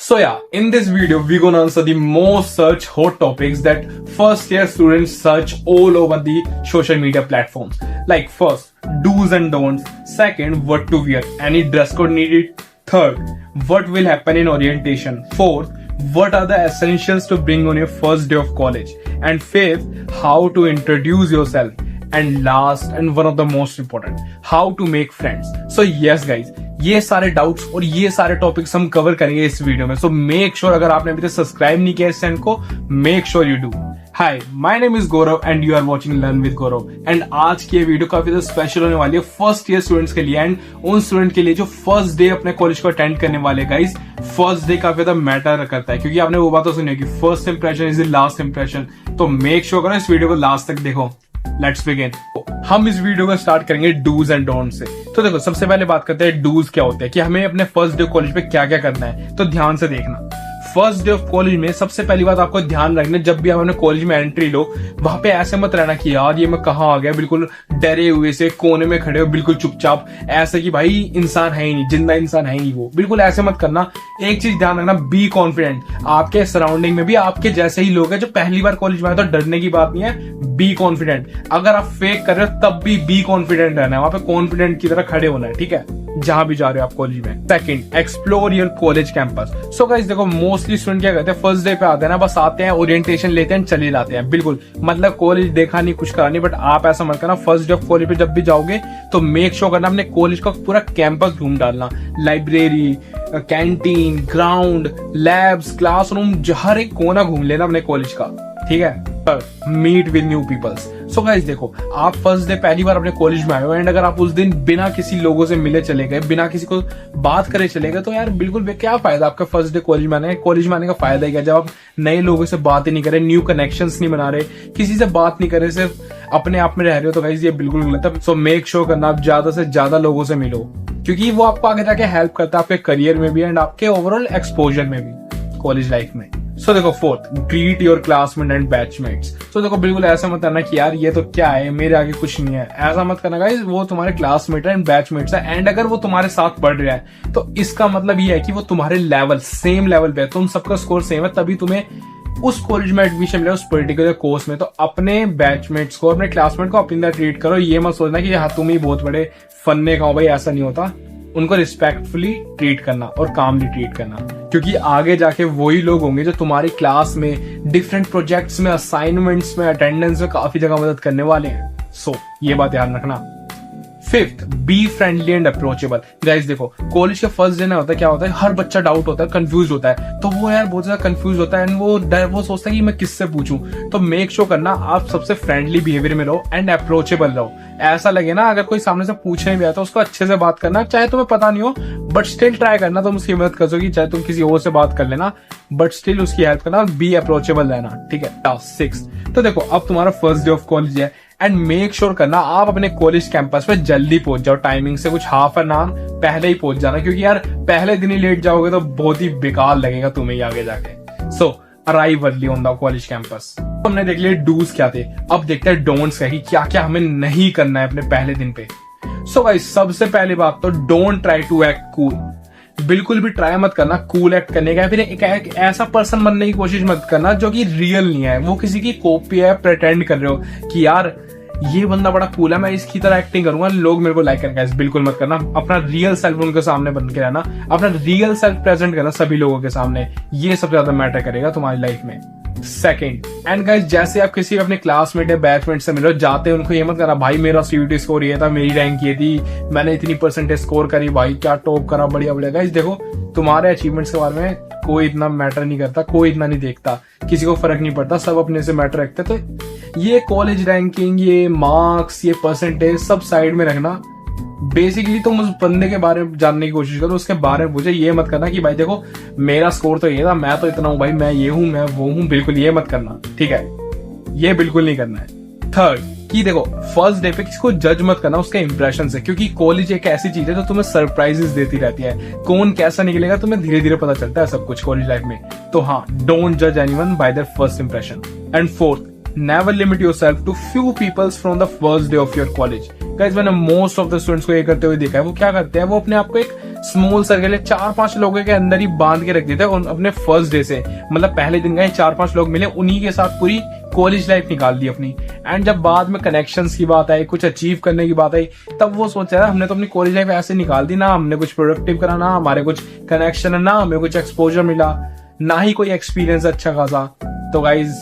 So yeah, in this video, we're gonna answer the most searched hot topics that first year students search all over the social media platforms. Like first, do's and don'ts. Second, what to wear. Any dress code needed? Third, what will happen in orientation? Fourth, what are the essentials to bring on your first day of college? And fifth, how to introduce yourself. And last and one of the most important, how to make friends. So yes guys, ये सारे doubts और ये सारे topics हम cover करेंगे इस video में. So make sure अगर आपने अभी तक सब्सक्राइब नहीं किया इस चैनल को, make sure you do. Hi, my name is Gaurav and you are watching learn with Gaurav. And आज की ये वीडियो काफी ज्यादा स्पेशल होने वाली है फर्स्ट ईयर स्टूडेंट्स के लिए एंड उन स्टूडेंट के लिए जो फर्स्ट डे अपने कॉलेज को अटेंड करने वाले. गाइस, फर्स्ट डे काफी ज्यादा मैटर करता है क्योंकि आपने वो बात तो सुनी होगी, first impression is the last impression. तो मेक श्योर करो इस वीडियो को लास्ट तक देखो. Let's begin. हम इस वीडियो को स्टार्ट करेंगे डूज एंड डोंट से. तो देखो, सबसे पहले बात करते हैं डूज क्या होते हैं, कि हमें अपने फर्स्ट डे कॉलेज पे क्या क्या करना है. तो ध्यान से देखना. फर्स्ट डे ऑफ कॉलेज में सबसे पहली बात आपको ध्यान रखना, जब भी आप अपने कॉलेज में एंट्री लो, वहां पे ऐसे मत रहना कि यार ये मैं कहाँ आ गया, बिल्कुल डरे हुए से कोने में खड़े हो बिल्कुल चुपचाप, ऐसे कि भाई इंसान है ही नहीं, जिंदा इंसान है ही नहीं. वो बिल्कुल ऐसे मत करना. एक चीज ध्यान रखना, बी कॉन्फिडेंट. आपके सराउंडिंग में भी आपके जैसे ही लोग हैं जो पहली बार कॉलेज में आए, तो डरने की बात नहीं है. Be confident. अगर आप फेक कर रहे हो तब भी बी कॉन्फिडेंट रहना है, वहां पे कॉन्फिडेंट की तरह खड़े होना है, ठीक है, जहां भी जा रहे हो आप कॉलेज में. Second, explore your college campus. So guys देखो, मोस्टली स्टूडेंट क्या करते हैं, फर्स्ट डे पे आते हैं ना, बस आते हैं, ओरिएंटेशन लेते हैं, चले जाते हैं. बिल्कुल मतलब कॉलेज देखा नहीं, कुछ करा नहीं. बट आप ऐसा मत करना. फर्स्ट डे ऑफ कॉलेज पे जब भी जाओगे तो मेक श्योर करना अपने कॉलेज का पूरा कैंपस घूम डालना. Library, canteen, ground, labs, classroom, हर एक कोना घूम लेना अपने कॉलेज का, ठीक है. Meet with new peoples. So guys देखो, आप फर्स्ट डे पहली बार अपने कॉलेज में आए हो एंड अगर आप उस दिन बिना किसी लोगों से मिले चले गए, बिना किसी को बात करे चले गए, तो यार बिल्कुल क्या फायदा आपका फर्स्ट डे कॉलेज में आने. कॉलेज में आने का फायदा ही क्या, जब आप नए लोगों से बात ही नहीं कर रहे, न्यू कनेक्शंस नहीं बना रहे, किसी से बात नहीं कर रहे, सिर्फ अपने आप में रह रहे हो, तो गाइस ये बिल्कुल गलत है. सो मेक श्योर करना आप ज्यादा से ज्यादा लोगों से मिलो, क्योंकि वो आपको आगे जाके हेल्प करता है आपके करियर में भी एंड आपके ओवरऑल एक्सपोजर में भी कॉलेज लाइफ में. सो देखो, fourth, greet your classmate and batchmates. तो देखो, बिल्कुल ऐसा मत करना कि यार ये तो क्या है, मेरे आगे कुछ नहीं है. ऐसा मत करना गाइस. वो तुम्हारे क्लासमेट एंड बैचमेट्स है एंड अगर वो तुम्हारे साथ पढ़ रहे हैं तो इसका मतलब ये है कि वो तुम्हारे लेवल, सेम लेवल पे है, तुम सबका स्कोर सेम है, तभी तुम्हें उस कॉलेज में एडमिशन मिला, उस पर्टिकुलर कोर्स में. तो अपने बैचमेट्स को, अपने क्लासमेट को अपनी तरह ट्रीट करो. ये मत सोचना कि हाँ तुम ही बहुत बड़े फन्ने का हो, भाई ऐसा नहीं होता. उनको रिस्पेक्टफुली ट्रीट करना और कामली ट्रीट करना, क्योंकि आगे जाके वही लोग होंगे जो तुम्हारी क्लास में, डिफरेंट प्रोजेक्ट्स में, असाइनमेंट्स में, अटेंडेंस में काफी जगह मदद करने वाले हैं. सो ये बात ध्यान रखना. Fifth, be friendly and approachable. Guys देखो, कॉलेज के फर्स्ट डे ना होता है, क्या होता है, हर बच्चा डाउट होता है, कंफ्यूज होता है. तो वो यार बहुत ज्यादा कंफ्यूज होता है एंड वो सोचता है कि मैं किससे पूछूं. तो मेक श्योर करना आप सबसे फ्रेंडली बिहेवियर में रहो एंड अप्रोचेबल रहो. ऐसा लगे ना अगर कोई सामने से पूछने भी आता है, उसको अच्छे से बात करना, चाहे तुम्हें पता नहीं हो बट स्टिल ट्राई करना. तुम उसकी मदद कर सकोगी, चाहे तुम किसी और से बात कर लेना बट स्टिल उसकी हेल्प करना. बी अप्रोचेबल रहना, ठीक है. सिक्स, तो देखो अब तुम्हारा फर्स्ट डे ऑफ कॉलेज है एंड मेक श्योर करना आप अपने कॉलेज कैंपस पे जल्दी पहुंच जाओ. टाइमिंग से कुछ हाफ एन आवर पहले ही पहुंच जाना, क्योंकि यार पहले दिन ही लेट जाओगे तो बहुत ही बेकार लगेगा तुम्हें आगे जाके. So arrive early on the college campus. हमने देख लिया डूज क्या थे, अब देखते हैं डोंट्स क्या, कि क्या क्या हमें नहीं करना है अपने पहले दिन पे. सो गाइस, सबसे पहली बात तो don't try to act cool. बिल्कुल भी ट्राई मत करना कूल एक्ट करने का, फिर एक ऐसा पर्सन बनने की कोशिश मत करना जो कि रियल नहीं है, वो किसी की कॉपी है, प्रिटेंड कर रहे हो कि यार ये बंदा बड़ा कूल है, मैं इसकी तरह एक्टिंग करूंगा, लोग मेरे को लाइक करेंगे. बिल्कुल मत करना. अपना रियल सेल्फ उनके सामने बन के रहना, अपना रियल सेल्फ प्रेजेंट करना सभी लोगों के सामने. ये सबसे ज्यादा मैटर करेगा तुम्हारी लाइफ में. सेकंड, एंड गाइस जैसे आप किसी अपने क्लासमेट या बैचमेट से मिलो, जाते उनको ये मत करना भाई मेरा सीयूटी स्कोर ये था, मेरी रैंक ये थी, मैंने इतनी परसेंटेज स्कोर करी, भाई क्या टॉप करा, बढ़िया बढ़िया. गाइस देखो, तुम्हारे अचीवमेंट्स के बारे में कोई इतना मैटर नहीं करता, कोई इतना नहीं देखता, किसी को फर्क नहीं पड़ता, सब अपने से मैटर रखते. तो ये कॉलेज रैंकिंग, ये मार्क्स, ये परसेंटेज सब साइड में रखना. बेसिकली तुम उस बंदे के बारे में जानने की कोशिश करो, उसके बारे में पूछे. ये मत करना कि भाई देखो मेरा स्कोर तो ये था, मैं तो इतना हूं भाई, मैं ये हूं, मैं वो हूं. बिल्कुल ये मत करना, ठीक है, ये बिल्कुल नहीं करना है. थर्ड, कि देखो फर्स्ट डे पे किसी को जज मत करना उसके इंप्रेशन से, क्योंकि कॉलेज एक ऐसी चीज है जो तुम्हें सरप्राइजेस देती रहती है. कौन कैसा निकलेगा तुम्हें धीरे धीरे पता चलता है सब कुछ कॉलेज लाइफ में. तो हाँ, डोंट जज anyone bye there first impression. And fourth, never limit yourself to few people from the first day of your college. Guys मैंने मोस्ट ऑफ द स्टूडेंट्स को ये करते हुए देखा है. वो क्या करते हैं, वो अपने आप को एक स्मॉल सर्कल है, 4-5 लोगों के अंदर ही बांध के रख देते हैं अपने फर्स्ट डे से। मतलब पहले दिन गए 4-5 लोग मिले, उन्हीं के साथ पूरी कॉलेज लाइफ निकाल दी अपनी। एंड जब बाद में कनेक्शंस की बात आई, कुछ अचीव करने की बात आई, तब वो सोचा हमने तो अपनी कॉलेज लाइफ ऐसे निकाल दी ना, हमने कुछ प्रोडक्टिव करा ना, हमारे कुछ कनेक्शन है ना, हमें कुछ एक्सपोजर मिला ना, ही कोई एक्सपीरियंस अच्छा खासा। तो गाइज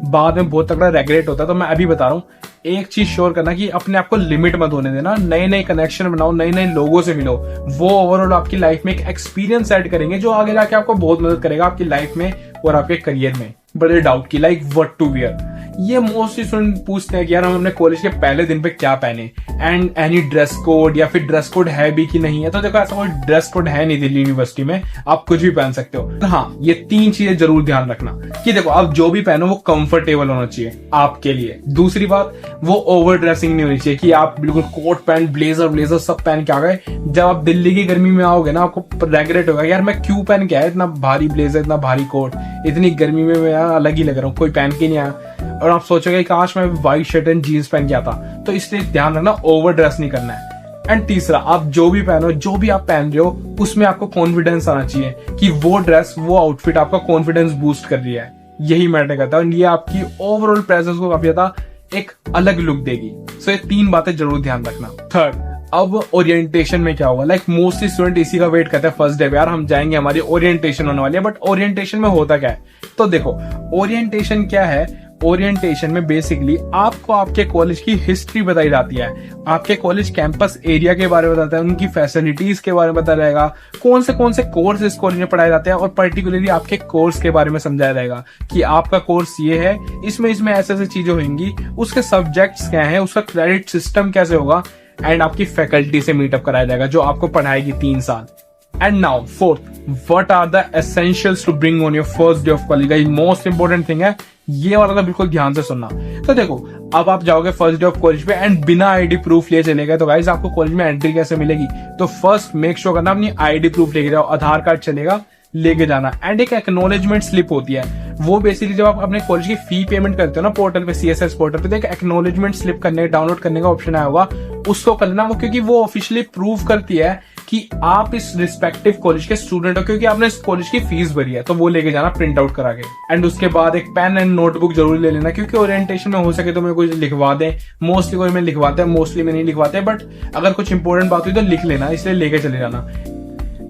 बाद में बहुत तगड़ा रेग्रेट होता है। तो मैं अभी बता रहा हूँ, एक चीज श्योर करना कि अपने आप को लिमिट मत होने देना, नए नए कनेक्शन बनाओ, नए नए लोगों से मिलो। वो ओवरऑल आपकी लाइफ में एक एक्सपीरियंस ऐड करेंगे जो आगे जाके आपको बहुत मदद करेगा आपकी लाइफ में और आपके करियर में। बड़े डाउट की लाइक व्हाट टू वियर, ये मोस्टली स्टूडेंट पूछते हैं कि यार हम अपने कॉलेज के पहले दिन पे क्या पहने, एंड एनी ड्रेस कोड, या फिर ड्रेस कोड है भी कि नहीं है। तो देखो ऐसा कोई ड्रेस कोड है नहीं दिल्ली यूनिवर्सिटी में, आप कुछ भी पहन सकते हो। हाँ, ये 3 चीजें जरूर ध्यान रखना कि देखो आप जो भी पहनो वो कंफर्टेबल होना चाहिए आपके लिए। दूसरी बात, वो ओवर ड्रेसिंग नहीं होनी चाहिए कि आप बिल्कुल कोट पैंट ब्लेजर सब पहन के आ गए। जब आप दिल्ली की गर्मी में आओगे ना, आपको रेग्रेट होगा यार मैं क्यों पहन के आया इतना भारी ब्लेजर, इतना भारी कोट, इतनी गर्मी में मैं अलग ही लग रहा हूँ, कोई पहन के नहीं आया। और आप सोचोगे काश मैं व्हाइट शर्ट एंड जीन्स पहन के आता। तो इसलिए ध्यान रखना, ओवर ड्रेस नहीं करना है। एंड तीसरा, आप जो भी पहनो, जो भी आप पहन रहे हो, उसमें आपको कॉन्फिडेंस आना चाहिए कि वो ड्रेस, वो आउटफिट आपका कॉन्फिडेंस बूस्ट कर रही है। यही मैटर करता है और ये आपकी ओवरऑल प्रेजेंस को काफी ज्यादा एक अलग लुक देगी। सो ये 3 बातें जरूर ध्यान रखना। थर्ड, अब ओरिएंटेशन में क्या होगा, लाइक मोस्टली स्टूडेंट इसी का वेट करते हैं फर्स्ट डे पे, यार हम जाएंगे, हमारी ओरिएंटेशन होने वाली है। बट ओरिएंटेशन में होता क्या है, तो देखो ओरिएंटेशन क्या है। ओरिएंटेशन में बेसिकली आपको आपके कॉलेज की हिस्ट्री बताई जाती है, आपके कॉलेज कैंपस एरिया के बारे में बताता है, उनकी फैसिलिटीज के बारे में बताया जाएगा, कौन से कोर्स इस कॉलेज में पढ़ाए जाते हैं, और पर्टिकुलरली आपके कोर्स के बारे में समझाया जाएगा कि आपका कोर्स ये है, इसमें ऐसे ऐसे चीजें होंगी, उसके सब्जेक्ट्स क्या है, उसका क्रेडिट सिस्टम कैसे होगा, एंड आपकी फैकल्टी से मीटअप कराया जाएगा जो आपको पढ़ाएगी 3 साल। And now fourth, what are the essentials to bring on your first day of college. Guys most important thing है, ये वाला तो बिल्कुल ध्यान से सुनना। तो देखो अब आप जाओगे फर्स्ट डे ऑफ कॉलेज पे एंड बिना आईडी प्रूफ लिए चले गए, तो गाइस आपको कॉलेज में एंट्री कैसे मिलेगी। तो फर्स्ट मेक श्योर करना अपनी आईडी प्रूफ लेके जाओ, आधार कार्ड चलेगा, लेके जाना। एंड एक एक्नॉलेजमेंट स्लिप होती है, वो बेसिकली जब आप अपने कॉलेज की फी पेमेंट करते हो ना पोर्टल पे, CSS पोर्टल पे, तो एक एक्नॉलेजमेंट स्लिप करने, डाउनलोड करने का ऑप्शन आया होगा, उसको कर लेना। वो क्योंकि वो ऑफिशियली प्रूव करती है कि आप इस रिस्पेक्टिव कॉलेज के स्टूडेंट हो, क्योंकि आपने इस कॉलेज की फीस भरी है। तो वो लेके जाना प्रिंट आउट करा के। एंड उसके बाद एक पेन एंड नोटबुक जरूर ले लेना, क्योंकि ओरिएंटेशन में हो सके तो मैं कुछ लिखवा दें, मोस्टली कोई में लिखवाते हैं, मोस्टली में नहीं लिखवाते, बट अगर कुछ इंपॉर्टेंट बात हुई तो लिख लेना, इसलिए लेके चले जाना।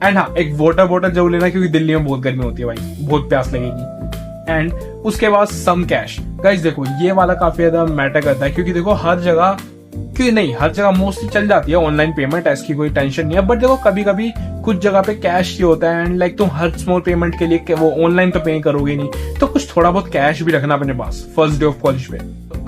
एंड हाँ, एक वाटर बॉटल जरूर लेना, क्योंकि दिल्ली में बहुत गर्मी होती है भाई, बहुत प्यास लगेगी। एंड उसके बाद सम कैश। गाइस देखो ये वाला काफी ज्यादा मैटर करता है, क्योंकि देखो हर जगह, क्यों नहीं, हर जगह मोस्टली चल जाती है ऑनलाइन पेमेंट, ऐसी कोई टेंशन नहीं है। बट देखो कभी कभी कुछ जगह पे कैश ही होता है, एंड लाइक तुम हर स्मॉल पेमेंट के लिए वो ऑनलाइन तो पे करोगे नहीं, तो कुछ थोड़ा बहुत कैश भी रखना अपने पास फर्स्ट डे ऑफ कॉलेज पे।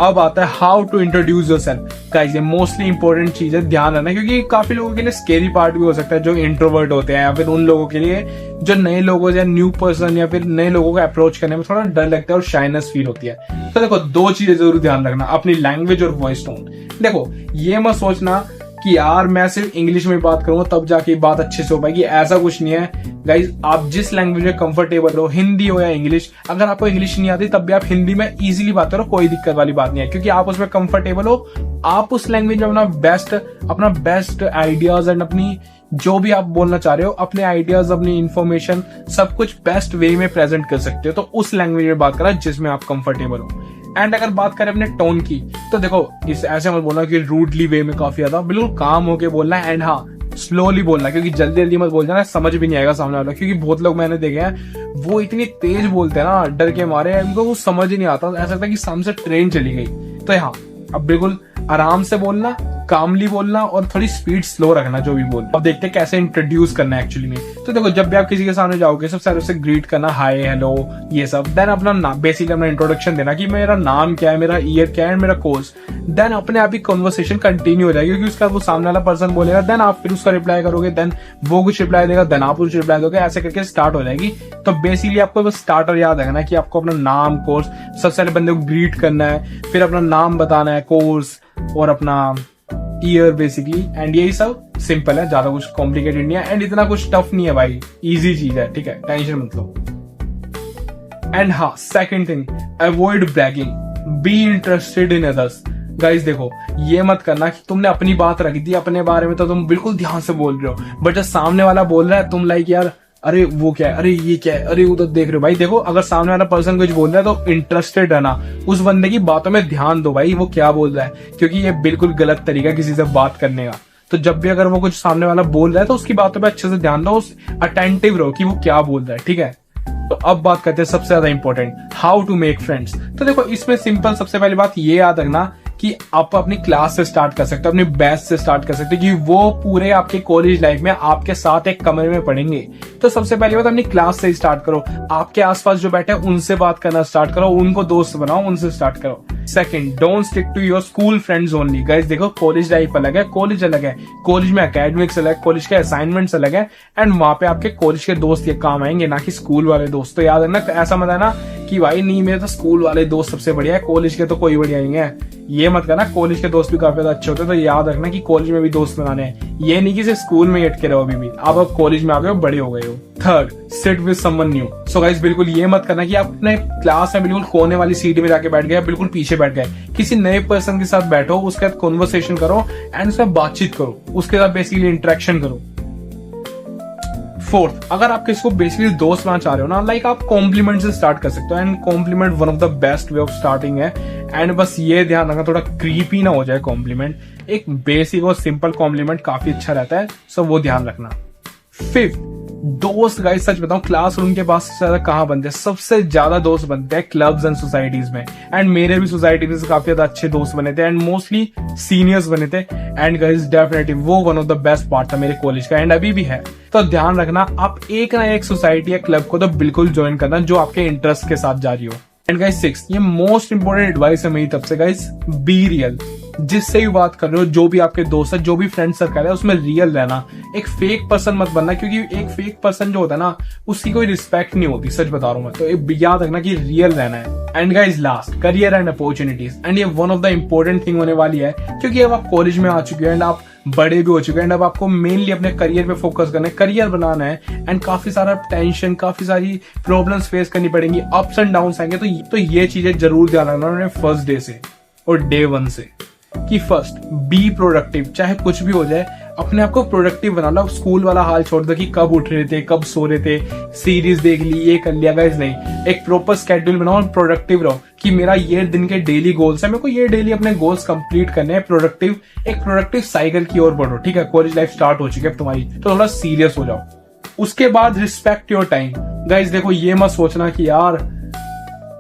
अब आता है how to introduce yourself. Guys ये मोस्टली इंपॉर्टेंट चीज है, ध्यान रखना, क्योंकि काफी लोगों के लिए स्केरी पार्ट भी हो सकता है, जो इंट्रोवर्ट होते हैं, या फिर उन लोगों के लिए जो नए लोगों या न्यू पर्सन या फिर नए लोगों को अप्रोच करने में थोड़ा डर लगता है और शाइनेस फील होती है। तो देखो 2 चीजें जरूर ध्यान रखना, अपनी लैंग्वेज और वॉइस टोन। देखो ये मत सोचना कि यार मैं सिर्फ इंग्लिश में बात करूंगा तब जाके बात अच्छे से हो पाएगी, ऐसा कुछ नहीं है। गाइज आप जिस लैंग्वेज में कंफर्टेबल हो, हिंदी हो या इंग्लिश, अगर आपको इंग्लिश नहीं आती तब भी आप हिंदी में इजीली बात करो, कोई दिक्कत वाली बात नहीं है, क्योंकि आप उसमें कंफर्टेबल हो। आप उस लैंग्वेज में अपना बेस्ट आइडियाज एंड अपनी जो भी आप बोलना चाह रहे हो, अपने आइडियाज, अपनी इंफॉर्मेशन, सब कुछ बेस्ट वे में प्रेजेंट कर सकते हो। तो उस लैंग्वेज में बात करा जिसमें आप कंफर्टेबल हो। एंड अगर बात करें अपने टोन की, तो देखो इस ऐसे मत बोलना कि रूडली वे में, काफी ज्यादा बिल्कुल काम होके बोलना है। एंड हाँ, स्लोली बोलना, क्योंकि जल्दी जल्दी मत बोल जाना, समझ भी नहीं आएगा सामने वाला। क्योंकि बहुत लोग मैंने देखे हैं वो इतनी तेज बोलते हैं ना, डर के मारे, उनको वो समझ ही नहीं आता, ऐसा लगता है कि सामने से ट्रेन चली गई। तो हाँ, अब बिल्कुल आराम से बोलना, कामली बोलना, और थोड़ी स्पीड स्लो रखना जो भी बोल। अब देखते हैं कैसे इंट्रोड्यूस करना है एक्चुअली में। तो देखो जब भी आप किसी के सामने जाओगे, सबसे पहले उससे ग्रीट करना, हाय हेलो ये सब। देन अपना बेसिकली अपना इंट्रोडक्शन देना कि मेरा नाम क्या है, मेरा ईयर क्या है, मेरा कोर्स। देन अपने आप ही कन्वर्सेशन कंटिन्यू हो जाएगी, क्योंकि उसका वो सामने वाला पर्सन बोलेगा, देन आप फिर उसका रिप्लाई करोगे, देन वो कुछ रिप्लाई देगा, देन आप कुछ रिप्लाई दोगे, ऐसे करके स्टार्ट हो जाएगी। तो बेसिकली आपको बस स्टार्टर याद रखना कि आपको अपना नाम, कोर्स, सबसे पहले बंदे को ग्रीट करना है, फिर अपना नाम बताना है, कोर्स और अपना ईयर बेसिकली। एंड यही सब सिंपल है, ज्यादा कुछ कॉम्प्लिकेटेड नहीं है, एंड इतना कुछ टफ नहीं है भाई, इजी चीज है, ठीक है, टेंशन मत लो। एंड हाँ, second thing, avoid bragging, be interested in others. Guys देखो, ये मत करना कि तुमने अपनी बात रख दी, अपने बारे में तो तुम बिल्कुल ध्यान से बोल रहे हो, बट जब सामने वाला बोल रहा है तुम लाइक यार अरे वो क्या है, अरे ये क्या है, अरे उधर देख रहे हो। भाई देखो, अगर सामने वाला पर्सन कुछ बोल रहा है तो इंटरेस्टेड रहना, उस बंदे की बातों में ध्यान दो भाई वो क्या बोल रहा है, क्योंकि ये बिल्कुल गलत तरीका किसी से बात करने का। तो जब भी अगर वो कुछ सामने वाला बोल रहा है तो उसकी बातों पे अच्छे से ध्यान दो, उस अटेंटिव रहो कि वो क्या बोल रहा है, ठीक है। तो अब बात करते हैं सबसे ज्यादा important, how to make friends. तो देखो, इसमें सिंपल सबसे पहली बात ये याद रखना कि आप अपनी क्लास से स्टार्ट कर सकते हो, अपनी बैच से स्टार्ट कर सकते हो, कि वो पूरे आपके कॉलेज लाइफ में आपके साथ एक कमरे में पढ़ेंगे। तो सबसे पहली बात अपनी क्लास से स्टार्ट करो, आपके आसपास जो बैठे हैं उनसे बात करना स्टार्ट करो, उनको दोस्त बनाओ, उनसे स्टार्ट करो। Second, don't stick to your school friends only. Guys देखो, कॉलेज लाइफ अलग है, कॉलेज अलग है, कॉलेज में एकेडमिक्स अलग है, कॉलेज के असाइनमेंट्स अलग है, एंड वहां पे आपके कॉलेज के दोस्त ये काम आएंगे, ना कि स्कूल वाले दोस्त। तो याद रखना, ऐसा मत है ना कि भाई नहीं मेरे तो स्कूल वाले दोस्त सबसे बढ़िया है, कॉलेज के तो कोई बढ़िया नहीं है, ये मत करना। कॉलेज के दोस्त भी काफी ज्यादा अच्छे होते हैं, तो याद रखना कि कॉलेज में भी दोस्त बनाने हैं, ये नहीं कि सिर्फ स्कूल में ही अटके रहो, अभी भी आप कॉलेज में आ गए हो, बड़े हो गए हो। Third, sit with someone new. So guys बिल्कुल ये मत करना कि आप अपने क्लास में बिल्कुल कोने वाली सीट में जाके बैठ गए, बिल्कुल पीछे बैठ गए। किसी नए पर्सन के साथ बैठो, उसके साथ कॉन्वर्सेशन करो एंड उससे बातचीत करो, उसके साथ बेसिकली इंटरेक्शन करो। फोर्थ, अगर आप किसी को बेसिकली दोस्त बनाना चाह रहे हो ना, लाइक आप कॉम्प्लीमेंट से स्टार्ट कर सकते हो, and compliment one of the best way of starting है। एंड बस ये ध्यान रखना थोड़ा क्रीपी ना हो जाए कॉम्प्लीमेंट, एक बेसिक और सिंपल कॉम्प्लीमेंट काफी अच्छा रहता है, सो वो ध्यान रखना। फिफ्थ, दोस्त गाइस सच बताऊं, क्लासरूम के पास सबसे ज्यादा कहाँ बनते हैं? सबसे ज्यादा दोस्त बनते हैं क्लब्स एंड सोसाइटीज में, एंड मेरे भी सोसाइटी में काफी ज्यादा अच्छे दोस्त बने थे, एंड मोस्टली सीनियर्स बने थे, एंड गाइस डेफिनेटली वो one of the best part था मेरे कॉलेज का, एंड अभी भी है। तो ध्यान रखना, आप एक ना एक सोसाइटी या क्लब को तो बिल्कुल ज्वाइन करना जो आपके इंटरेस्ट के साथ जा रही हो। एंड गाइस सिक्स, ये मोस्ट इंपोर्टेंट एडवाइस है मेरी तरफ से गाइस, बी रियल। जिससे भी बात कर रहे हो, जो भी आपके दोस्त है, जो भी फ्रेंड सर्कल है, उसमें रियल रहना, एक फेक पर्सन मत बनना, क्योंकि एक फेक पर्सन जो होता है ना, उसकी कोई रिस्पेक्ट नहीं होती, सच बता रहा हूं मैं। तो याद रखना कि रियल रहना है। And guys last, career and opportunities, and ये one of the important thing होने वाली है, क्योंकि अब आप कॉलेज में आ चुके हैं एंड आप बड़े भी हो चुके हैं, एंड अब आपको मेनली अपने करियर पे फोकस करना है, करियर बनाना है, एंड काफी सारा टेंशन, काफी सारी प्रॉब्लम्स फेस करनी पड़ेंगी, अप्स एंड डाउन्स आएंगे। तो ये चीजें जरूर ध्यान रखना उन्होंने फर्स्ट डे से और डे वन से, कि फर्स्ट बी प्रोडक्टिव, चाहे कुछ भी हो जाए अपने आप को प्रोडक्टिव बना लो। स्कूल वाला हाल छोड़ दो कि कब उठ रहे थे, कब सो रहे थे, सीरीज देख ली, ये कर लिया। गाइस नहीं, एक प्रॉपर स्केड्यूल बनाओ और प्रोडक्टिव रहो कि मेरा ये दिन के डेली गोल्स है, मेरे को ये डेली अपने गोल्स कंप्लीट करने हैं। प्रोडक्टिव, एक प्रोडक्टिव साइकिल की ओर बढ़ो, ठीक है। कॉलेज लाइफ स्टार्ट हो चुकी है तुम्हारी, तो थोड़ा सीरियस हो जाओ। उसके बाद रिस्पेक्ट योर टाइम। गाइस देखो, ये मत सोचना कि यार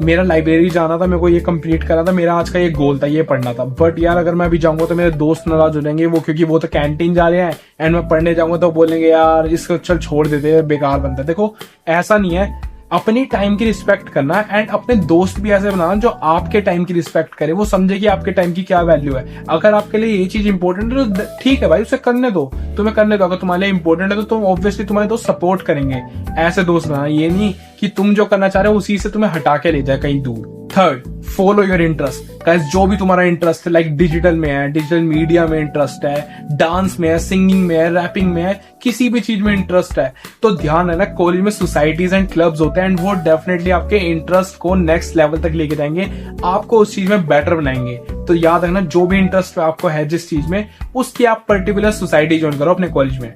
मेरा लाइब्रेरी जाना था, मेरे को ये कंप्लीट करना था, मेरा आज का ये गोल था, ये पढ़ना था, बट यार अगर मैं अभी जाऊंगा तो मेरे दोस्त नाराज हो जाएंगे, वो क्योंकि वो तो कैंटीन जा रहे हैं एंड मैं पढ़ने जाऊंगा तो बोलेंगे यार इसको चल छोड़ देते हैं, बेकार बनता है। देखो ऐसा नहीं है, अपनी टाइम की रिस्पेक्ट करना, एंड अपने दोस्त भी ऐसे बनाना जो आपके टाइम की रिस्पेक्ट करे, वो समझे कि आपके टाइम की क्या वैल्यू है। अगर आपके लिए ये चीज इंपॉर्टेंट है तो ठीक है भाई, उसे करने दो, तुम्हें करने दो। अगर तुम्हारे लिए इंपॉर्टेंट है तो तुम ऑब्वियसली तुम्हारे दोस्त सपोर्ट करेंगे। ऐसे दोस्त बनाना, ये नहीं कि तुम जो करना चाह रहे हो उसी से तुम्हें हटा के ले जाए कहीं दूर। Third, follow your interest. Guys जो भी तुम्हारा इंटरेस्ट है, लाइक डिजिटल में है, डिजिटल मीडिया में इंटरेस्ट है, डांस में है, सिंगिंग में है, रैपिंग में है, किसी भी चीज में इंटरेस्ट है, तो ध्यान है ना, कॉलेज में सोसाइटीज एंड क्लब्स होते हैं, एंड वो डेफिनेटली आपके इंटरेस्ट को नेक्स्ट लेवल तक लेके जाएंगे, आपको उस चीज में बेटर बनाएंगे। तो याद रखना, जो भी इंटरेस्ट आपको है जिस चीज में, उसकी आप पर्टिकुलर सोसाइटी ज्वाइन करो अपने कॉलेज में।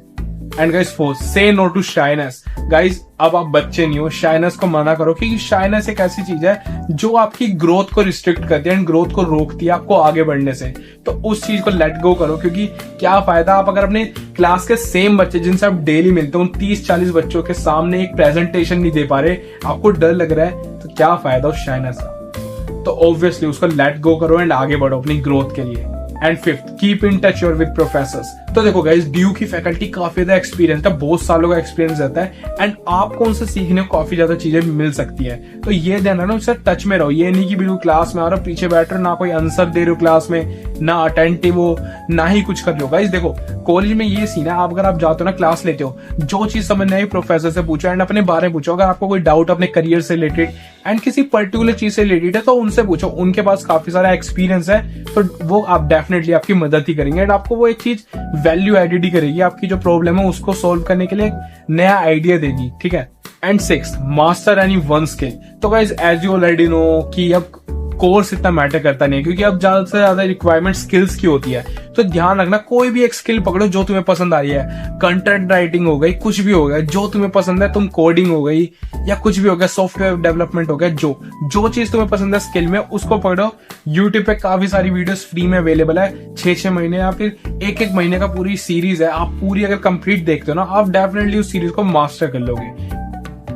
एंड गाइस फोर्थ, से नो टू शाइनेस। गाइस अब आप बच्चे नहीं हो, शाइनेस को मना करो, क्योंकि शाइनेस एक ऐसी चीज है जो आपकी ग्रोथ को रिस्ट्रिक्ट करती है एंड ग्रोथ को रोकती है आपको आगे बढ़ने से। तो उस चीज को लेट गो करो, क्योंकि क्या फायदा आप अगर अपने क्लास के सेम बच्चे जिनसे आप डेली मिलते हो, 30-40 बच्चों के सामने एक प्रेजेंटेशन नहीं दे पा रहे, आपको डर लग रहा है, तो क्या फायदा उस शाइनेस का। तो ऑब्वियसली उसको लेट गो करो एंड आगे बढ़ो अपनी ग्रोथ के लिए। And fifth, keep in touch your with professors. तो देखो गाइस, ड्यू की फैकल्टी काफी ज्यादा एक्सपीरियंस है, बहुत सालों का एक्सपीरियंस रहता है, एंड आपको उनसे सीखने को काफी ज्यादा चीजें मिल सकती है। तो ये ध्यान रखना, उससे टच में रहो। ये नहीं कि बिल्कुल क्लास में आ रहे हो, पीछे बैठ रहे हो, ना कोई आंसर दे रहे हो क्लास में, ना अटेंटिव हो, ना ही कुछ कर रहे हो। गाइस देखो, कॉलेज में ये सीन है, अगर आप जाते हो ना, क्लास लेते हो, जो चीज समझ नहीं आई प्रोफेसर से पूछो एंड अपने बारे में पूछो। अगर आपको कोई डाउट अपने करियर से रिलेटेड एंड किसी पर्टिकुलर चीज से रिलेटेड है तो उनसे पूछो, उनके पास काफी सारा एक्सपीरियंस है, तो वो आप डेफिनेटली आपकी मदद ही करेंगे, एंड आपको वो एक चीज वैल्यू एडेड ही करेगी, आपकी जो प्रॉब्लम है उसको सोल्व करने के लिए एक नया आइडिया देगी, ठीक है। And sixth, master any one skill. तो guys as you already know कि अब कोर्स इतना मैटर करता नहीं है, क्योंकि अब ज्यादा से ज्यादा रिक्वायरमेंट स्किल्स की होती है। तो ध्यान रखना, कोई भी एक स्किल पकड़ो जो तुम्हें पसंद आ रही है। कंटेंट राइटिंग हो गई, कुछ भी हो गया जो तुम्हें पसंद है, तुम कोडिंग हो गई या कुछ भी हो गया, सॉफ्टवेयर डेवलपमेंट हो गया, जो चीज तुम्हें पसंद है स्किल में, उसको पकड़ो। यूट्यूब पे काफी सारी वीडियोस फ्री में अवेलेबल है, 6-6 महीने या फिर 1-1 महीने का पूरी सीरीज है। आप पूरी अगर कंप्लीट देखते हो ना, आप डेफिनेटली उस सीरीज को मास्टर कर लोगे।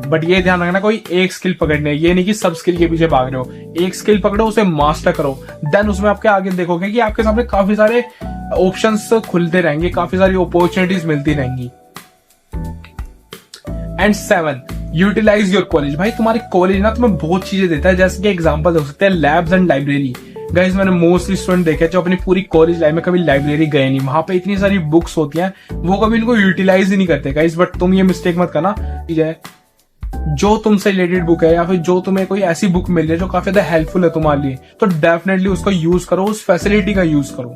बट ये ध्यान रखना, कोई एक स्किल पकड़ने, ये नहीं कि सब स्किल के पीछे भाग रहे हो। एक स्किल पकड़ो, उसे मास्टर करो, देन उसमें आपके आगे देखोगे कि आपके सामने काफी सारे ऑप्शंस खुलते रहेंगे, काफी सारी अपॉर्चुनिटीज मिलती रहेंगी। And 7, utilise your college. भाई तुम्हारी कॉलेज ना तुम्हें बहुत चीजें देता है, जैसे कि एग्जांपल हो सकते हैं लैब्स एंड लाइब्रेरी। गाइस मैंने मोस्टली स्टूडेंट देखे जो अपनी पूरी कॉलेज लाइफ में कभी लाइब्रेरी गए नहीं, वहां पे इतनी सारी बुक्स होती हैं, वो कभी इनको यूटिलाइज ही नहीं करते गाइस। बट तुम ये मिस्टेक मत करना, जो तुमसे रिलेटेड बुक है या फिर जो तुम्हें कोई ऐसी बुक मिल जाए जो काफी ज्यादा हेल्पफुल है तुम्हारे लिए, तो डेफिनेटली उसको यूज करो, उस फैसिलिटी का यूज करो।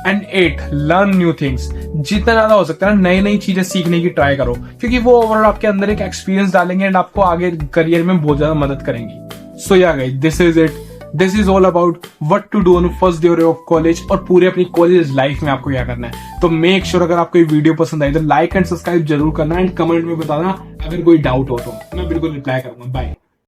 And 8, learn new things. जितना ज्यादा हो सकता है ना, नई नई चीजें सीखने की ट्राई करो, क्योंकि वो ओवरऑल आपके अंदर एक एक्सपीरियंस डालेंगे एंड आपको आगे करियर में बहुत ज्यादा मदद करेंगी। So yeah guys, this is it. This is all about what to do on first day of college, और पूरे अपनी कॉलेज लाइफ में आपको क्या करना है। तो मेक श्योर अगर आपको ये वीडियो पसंद आई तो लाइक एंड सब्सक्राइब जरूर करना, एंड कमेंट में बताना अगर कोई डाउट हो तो मैं बिल्कुल रिप्लाई करूंगा। बाय।